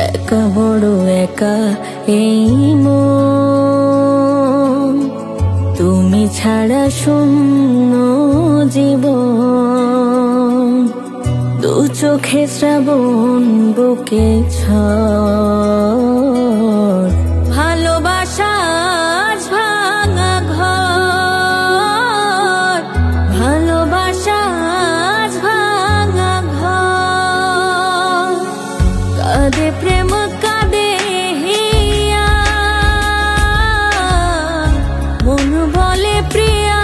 একা বড় একা এই মন, তুমি ছাড়া শূন্য জীবন। দু চোখে শ্রাবণ বুকে ঝড়, ভালোবাসা আজ ভাঙা ঘর, ভালোবাসা আজ ভাঙা ঘর। কাঁদে প্রেম কাঁদে হিয়া, মন বলে প্রিয়া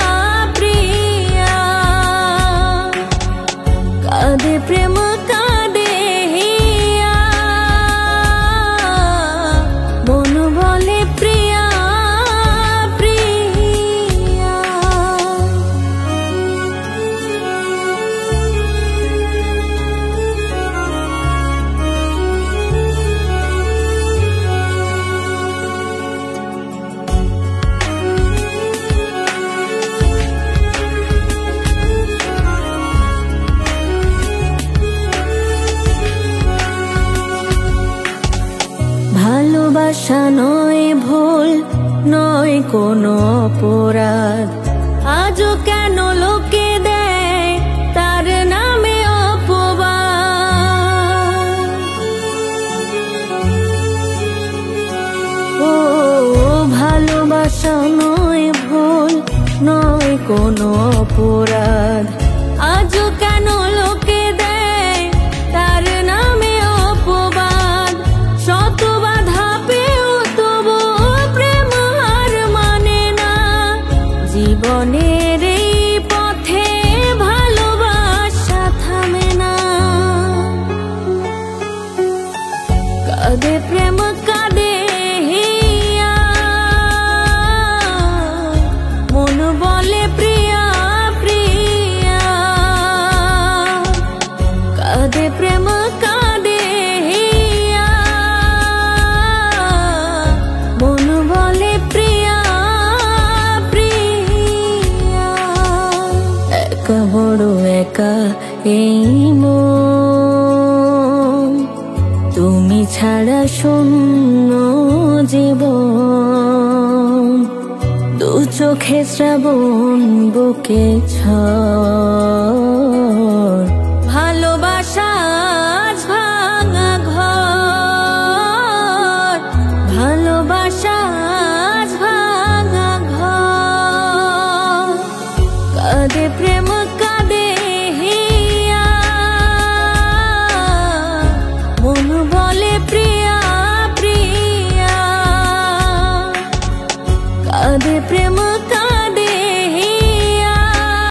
প্রিয়া। কাঁদে প্রেম কাঁদে হিয়া, মন বলে প্রিয়া প্রিয়া। ভালোবাসা নয় ভুল, নয় কোনো অপরাধ, আজও কেন লোকে দেয় তার নামে অপবাদ। ও ভালোবাসা নয় ভুল, নয় কোনো অপরাধ, আজও কেন লোকে দেয় তার নামে অপবাদ। শত বাধা পেও তবু প্রেম হার মানে না, জীবনের এই পথে ভালোবাসা থামে না। কাঁদে প্রেম কাঁদে হিয়া, মন বলে প্রিয়া প্রিয়া। কাঁদে প্রেম কাঁদে হিয়া, মন বলে প্রিয়া প্রিয়া। একা বড় একা এই মন, তুমি ছাড়া শূন্য জীবন। দু চোখে শ্রাবণ বুকে ঝড়, ভালোবাসা আজ ভাঙা ঘর, ভালোবাসা আজ ভাঙা ঘর। কাঁদে প্রেম কাঁদে হিয়া, মন বলে প্রিয়া প্রিয়া। কাঁদে প্রেম